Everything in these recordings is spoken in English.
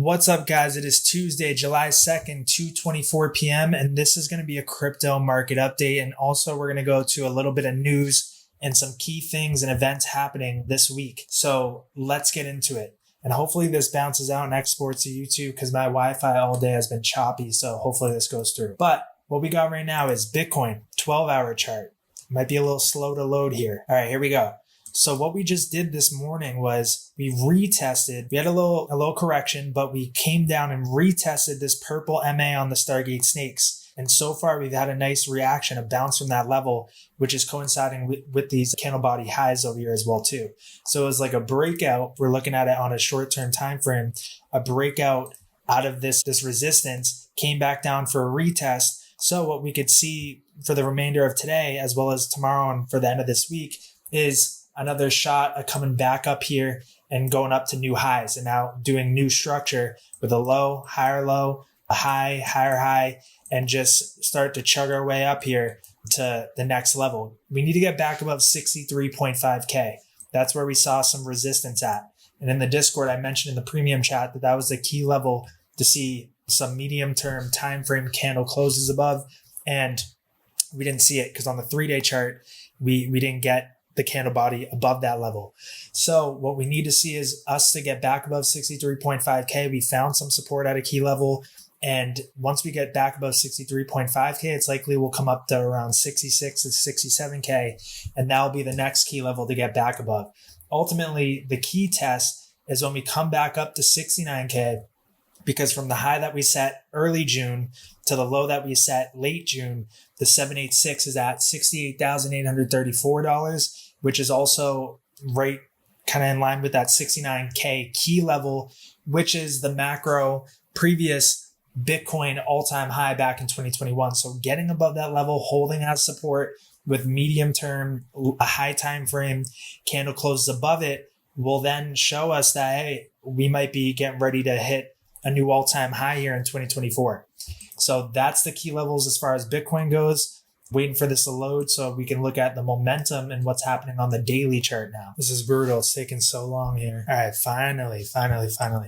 What's up, guys? It is Tuesday, July 2nd, 2:24 p.m. and this is going to be a crypto market update. And also we're going to go to a little bit of news and some key things and events happening this week. So let's get into it. And hopefully this bounces out and exports to YouTube because my Wi-Fi all day has been choppy. So hopefully this goes through. But what we got right now is Bitcoin, 12-hour chart. Might be a little slow to load here. All right, here we go. So what we just did this morning was we retested. We had a little correction, but we came down and retested this purple MA on the Stargate snakes. And so far, we've had a nice reaction, a bounce from that level, which is coinciding with these candle body highs over here as well too. So it was like a breakout. We're looking at it on a short-term time frame. A breakout out of this resistance came back down for a retest. So what we could see for the remainder of today, as well as tomorrow and for the end of this week, is another shot of coming back up here and going up to new highs and now doing new structure with a low, higher low, a high, higher high, and just start to chug our way up here to the next level. We need to get back above 63.5K. That's where we saw some resistance at. And in the Discord, I mentioned in the premium chat that was the key level to see some medium-term time frame candle closes above. And we didn't see it because on the 3-day chart, we didn't get the candle body above that level. So what we need to see is us to get back above 63.5K. We found some support at a key level. And once we get back above 63.5K, it's likely we'll come up to around 66 to 67K. And that'll be the next key level to get back above. Ultimately, the key test is when we come back up to 69K, because from the high that we set early June to the low that we set late June, the 786 is at $68,834, which is also right kind of in line with that 69K key level, which is the macro previous Bitcoin all-time high back in 2021. So getting above that level, holding as support with medium term, a high time frame candle closes above it will then show us that, hey, we might be getting ready to hit a new all-time high here in 2024. So that's the key levels as far as Bitcoin goes. Waiting for this to load so we can look at the momentum and what's happening on the daily chart now. This is brutal. It's taking so long here. All right, finally. All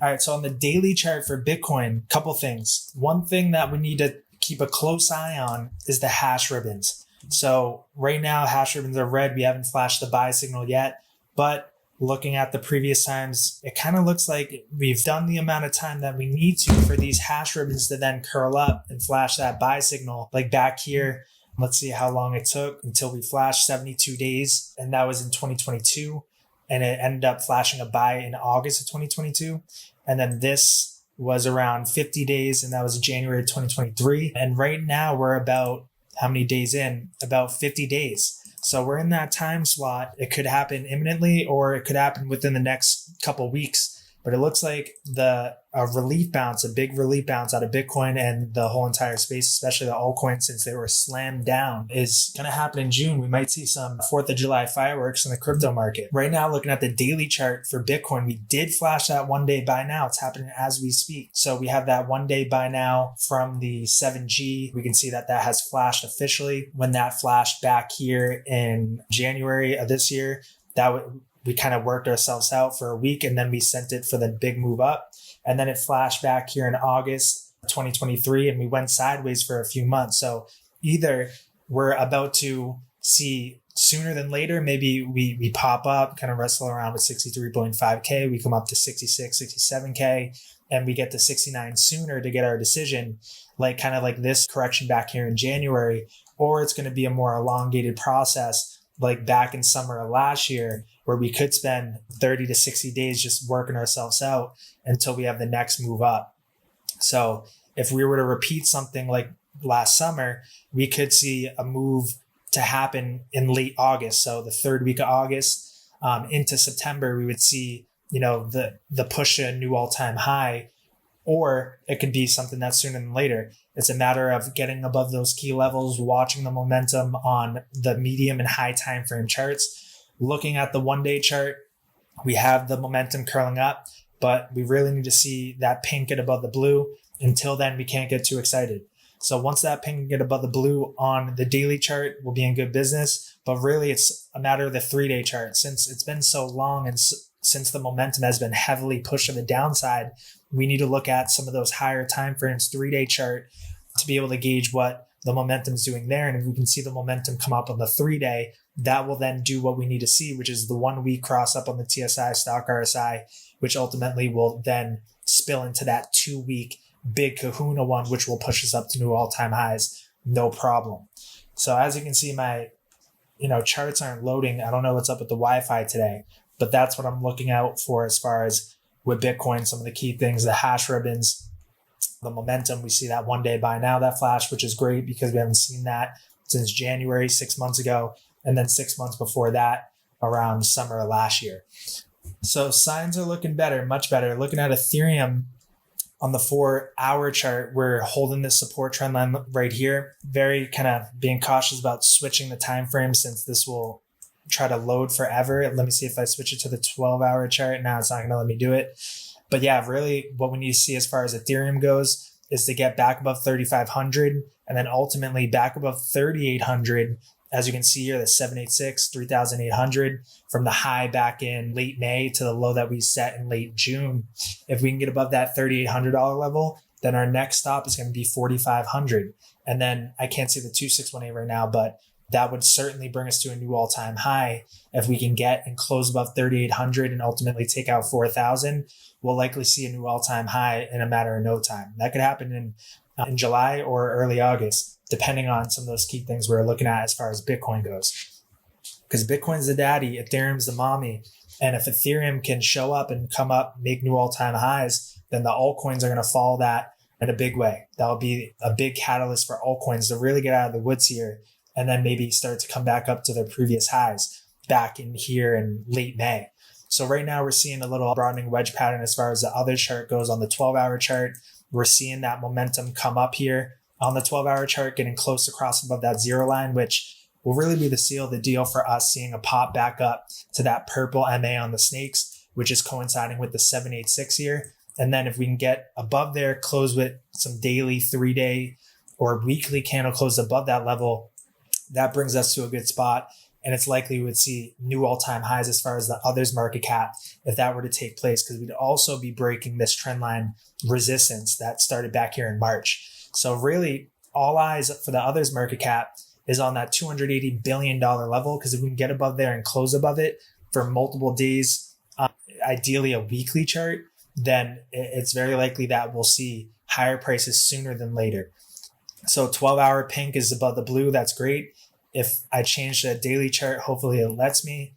right, so on the daily chart for Bitcoin, couple things. One thing that we need to keep a close eye on is the hash ribbons. So right now, hash ribbons are red. We haven't flashed the buy signal yet, but looking at the previous times, it kind of looks like we've done the amount of time that we need to for these hash ribbons to then curl up and flash that buy signal. Like back here, let's see how long it took until we flashed 72 days. And that was in 2022. And it ended up flashing a buy in August of 2022. And then this was around 50 days. And that was January of 2023. And right now we're about how many days in? About 50 days. So we're in that time slot. It could happen imminently or it could happen within the next couple weeks. But it looks like a relief bounce, a big relief bounce out of Bitcoin and the whole entire space, especially the altcoins, since they were slammed down, is going to happen in June. We might see some 4th of July fireworks in the crypto market. Right now, looking at the daily chart for Bitcoin, we did flash that 1-day buy now. It's happening as we speak. So we have that 1-day buy now from the 7G. We can see that has flashed officially. When that flashed back here in January of this year, we kind of worked ourselves out for a week and then we sent it for the big move up. And then it flashed back here in August 2023 and we went sideways for a few months. So either we're about to see sooner than later, maybe we pop up, kind of wrestle around with 63.5K. We come up to 66, 67K and we get to 69 sooner to get our decision, kind of like this correction back here in January, or it's going to be a more elongated process like back in summer of last year, where we could spend 30 to 60 days just working ourselves out until we have the next move up. So if we were to repeat something like last summer, we could see a move to happen in late August. So the 3rd week of August into September, we would see, the push to a new all-time high, or it could be something that's sooner than later. It's a matter of getting above those key levels, watching the momentum on the medium and high time frame charts. Looking at the 1-day chart, we have the momentum curling up, but we really need to see that pink get above the blue. Until then, we can't get too excited. So once that pink can get above the blue on the daily chart, we'll be in good business. But really, it's a matter of the 3-day chart. Since it's been so long and since the momentum has been heavily pushed to the downside, we need to look at some of those higher time frames, 3-day chart, to be able to gauge what the momentum is doing there. And if we can see the momentum come up on the 3-day, that will then do what we need to see, which is the 1 week cross up on the TSI stock RSI, which ultimately will then spill into that 2 week big kahuna one, which will push us up to new all-time highs, no problem. So as you can see, my charts aren't loading. I don't know what's up with the Wi-Fi today, but that's what I'm looking out for as far as with Bitcoin. Some of the key things, the hash ribbons, the momentum. We see that 1 day buy now, that flash, which is great because we haven't seen that since January 6 months ago. And then 6 months before that, around summer of last year. So signs are looking better, much better. Looking at Ethereum on the 4-hour chart, we're holding this support trend line right here. Very kind of being cautious about switching the time frame since this will try to load forever. Let me see if I switch it to the 12-hour chart. Now it's not going to let me do it. But yeah, really what we need to see as far as Ethereum goes is to get back above 3,500 and then ultimately back above 3,800. As you can see here, the 786, 3,800 from the high back in late May to the low that we set in late June. If we can get above that $3,800 level, then our next stop is going to be 4,500. And then I can't see the 2618 right now, but that would certainly bring us to a new all-time high. If we can get and close above 3,800 and ultimately take out 4,000, we'll likely see a new all-time high in a matter of no time. That could happen in July or early August, depending on some of those key things we're looking at as far as Bitcoin goes. Because Bitcoin's the daddy, Ethereum's the mommy. And if Ethereum can show up and come up, make new all-time highs, then the altcoins are going to follow that in a big way. That'll be a big catalyst for altcoins to really get out of the woods here and then maybe start to come back up to their previous highs back in here in late May. So right now we're seeing a little broadening wedge pattern as far as the other chart goes. On the 12-hour chart, we're seeing that momentum come up here on the 12-hour chart, getting close across above that zero line, which will really be the seal of the deal for us, seeing a pop back up to that purple MA on the snakes, which is coinciding with the 786 here. And then if we can get above there, close with some daily 3-day or weekly candle close above that level, that brings us to a good spot. And it's likely we would see new all-time highs as far as the others market cap if that were to take place, because we'd also be breaking this trend line resistance that started back here in March. So really all eyes for the others market cap is on that $280 billion level, because if we can get above there and close above it for multiple days, ideally a weekly chart, then it's very likely that we'll see higher prices sooner than later. So 12-hour pink is above the blue. That's great. If I change the daily chart, hopefully it lets me.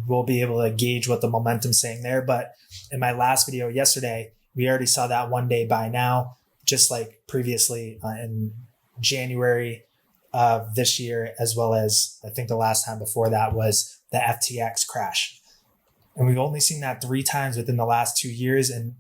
We'll be able to gauge what the momentum's saying there. But in my last video yesterday, we already saw that 1 day buy now, just like previously in January of this year, as well as I think the last time before that was the FTX crash. And we've only seen that 3 times within the last 2 years, and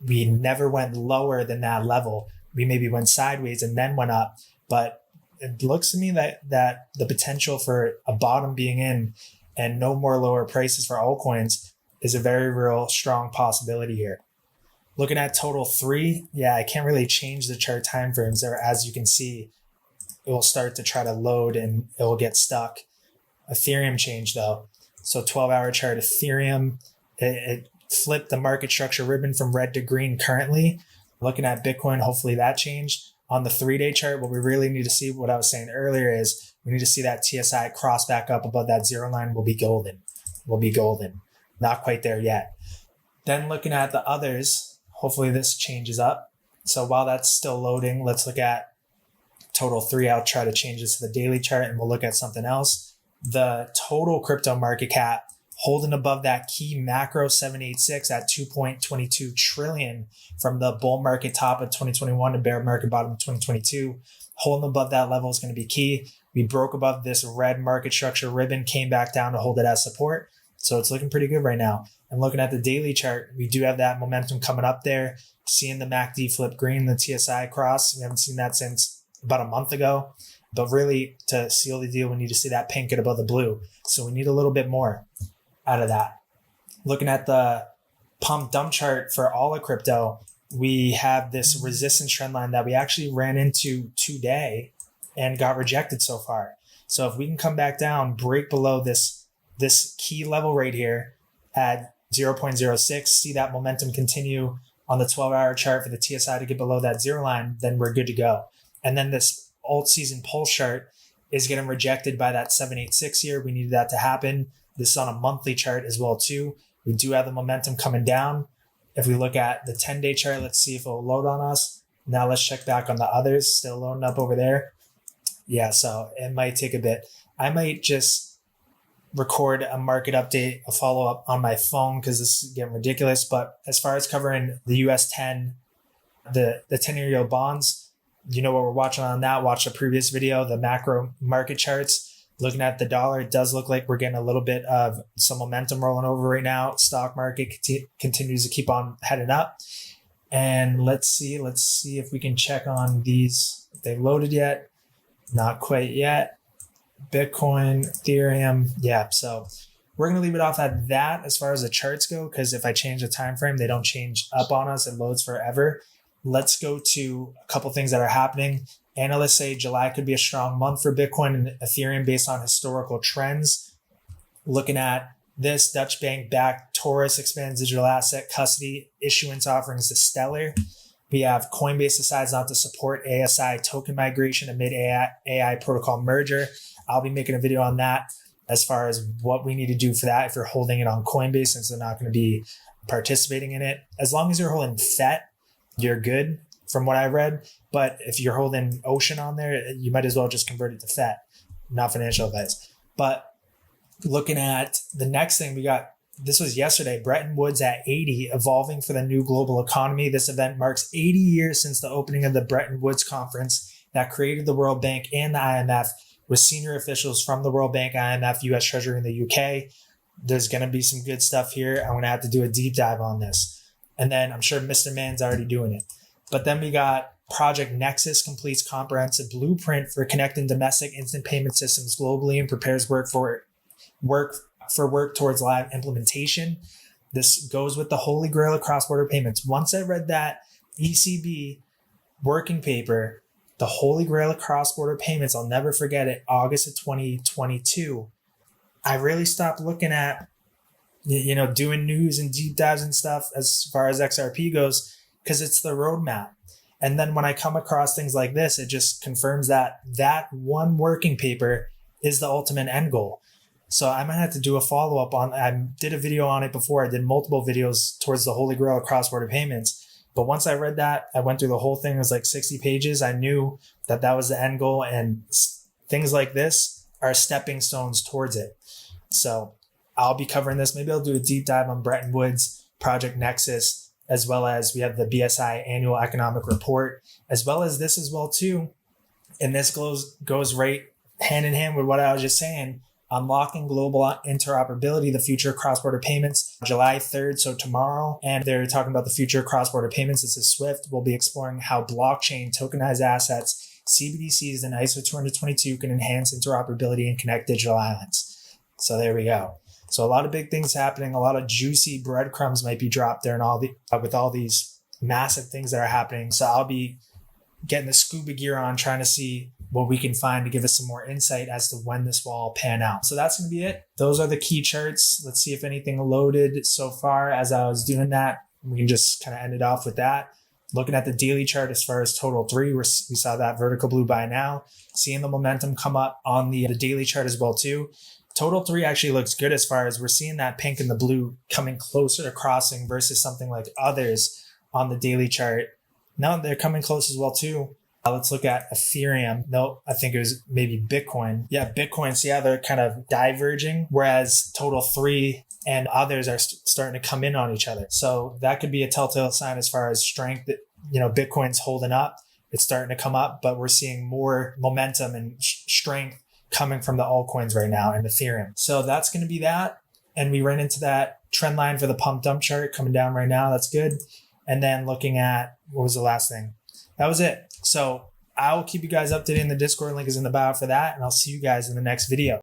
we never went lower than that level. We maybe went sideways and then went up, but it looks to me that the potential for a bottom being in and no more lower prices for altcoins is a very real strong possibility here. Looking at total 3, yeah, I can't really change the chart timeframes there. As you can see, it will start to try to load and it will get stuck. Ethereum changed though. So 12-hour chart Ethereum, it flipped the market structure ribbon from red to green currently. Looking at Bitcoin, hopefully that changed. On the 3-day chart, what we really need to see, what I was saying earlier, is we need to see that TSI cross back up above that zero line. Will be golden. Will be golden. Not quite there yet. Then looking at the others, hopefully this changes up. So while that's still loading, let's look at total 3. I'll try to change this to the daily chart and we'll look at something else. The total crypto market cap holding above that key macro 786 at 2.22 trillion from the bull market top of 2021 to bear market bottom of 2022. Holding above that level is going to be key. We broke above this red market structure ribbon, came back down to hold it as support. So it's looking pretty good right now. And looking at the daily chart, we do have that momentum coming up there. Seeing the MACD flip green, the TSI cross. We haven't seen that since about a month ago. But really, to seal the deal, we need to see that pink get above the blue. So we need a little bit more out of that. Looking at the pump dump chart for all of crypto, we have this resistance trend line that we actually ran into today and got rejected so far. So if we can come back down, break below this key level right here at 0.06, see that momentum continue on the 12-hour chart for the TSI to get below that zero line, then we're good to go. And then this alt season pulse chart is getting rejected by that 786 here. We needed that to happen. This is on a monthly chart as well too. We do have the momentum coming down. If we look at the 10-day chart, let's see if it'll load on us. Now let's check back on the others. Still loading up over there. Yeah, so it might take a bit. I might just record a market update, a follow-up on my phone because this is getting ridiculous. But as far as covering the US 10, the 10-year yield bonds, you know what we're watching on that. Watch the previous video, the macro market charts. Looking at the dollar, it does look like we're getting a little bit of some momentum rolling over right now. Stock market continues to keep on heading up. And let's see if we can check on these. If they loaded yet? Not quite yet. Bitcoin, Ethereum. Yeah, so we're going to leave it off at that as far as the charts go, because if I change the time frame, they don't change up on us. It loads forever. Let's go to a couple things that are happening. Analysts say July could be a strong month for Bitcoin and Ethereum based on historical trends. Looking at this, Dutch bank-backed Taurus expands digital asset custody issuance offerings to Stellar. We have Coinbase decides not to support ASI token migration amid AI protocol merger. I'll be making a video on that as far as what we need to do for that if you're holding it on Coinbase, since they're not going to be participating in it. As long as you're holding FET, you're good from what I read. But if you're holding Ocean on there, you might as well just convert it to FET. Not financial advice. But looking at the next thing we got, this was yesterday, Bretton Woods at 80, evolving for the new global economy. This event marks 80 years since the opening of the Bretton Woods conference that created the World Bank and the IMF, with senior officials from the World Bank, IMF, US Treasury, and the UK. There's going to be some good stuff here. I'm going to have to do a deep dive on this. And then I'm sure Mr. Man's already doing it. But then we got Project Nexus completes comprehensive blueprint for connecting domestic instant payment systems globally and prepares work towards live implementation. This goes with the holy grail of cross-border payments. Once I read that ECB working paper, the holy grail of cross-border payments, I'll never forget it, August of 2022, I really stopped looking at, doing news and deep dives and stuff as far as XRP goes, because it's the roadmap. And then when I come across things like this, it just confirms that one working paper is the ultimate end goal. So I might have to do a follow-up on, I did a video on it before. I did multiple videos towards the holy grail of cross-border payments. But once I read that, I went through the whole thing. It was like 60 pages. I knew that was the end goal, and things like this are stepping stones towards it. So I'll be covering this. Maybe I'll do a deep dive on Bretton Woods, Project Nexus, as well as we have the BSI annual economic report, as well as this as well too. And this goes right hand in hand with what I was just saying. Unlocking global interoperability, the future of cross-border payments, July 3rd, so tomorrow. And they're talking about the future of cross-border payments. This is SWIFT. We'll be exploring how blockchain, tokenized assets, CBDCs, and ISO 222 can enhance interoperability and connect digital islands. So there we go. So a lot of big things happening. A lot of juicy breadcrumbs might be dropped there, and with all these massive things that are happening. So I'll be getting the scuba gear on, trying to see what we can find to give us some more insight as to when this will all pan out. So that's going to be it. Those are the key charts. Let's see if anything loaded so far. As I was doing that, we can just kind of end it off with that. Looking at the daily chart as far as total 3, we saw that vertical blue buy now. Seeing the momentum come up on the daily chart as well too. Total 3 actually looks good as far as we're seeing that pink and the blue coming closer to crossing versus something like others on the daily chart. Now they're coming close as well too. Let's look at Ethereum. No, I think it was maybe Bitcoin. Yeah, Bitcoin. So yeah, they're kind of diverging, whereas total 3 and others are starting to come in on each other. So that could be a telltale sign as far as strength that, Bitcoin's holding up. It's starting to come up, but we're seeing more momentum and strength coming from the altcoins right now and Ethereum. So that's going to be that. And we ran into that trend line for the pump dump chart coming down right now. That's good. And then looking at, what was the last thing? That was it. So I will keep you guys updated in the Discord. Link is in the bio for that. And I'll see you guys in the next video.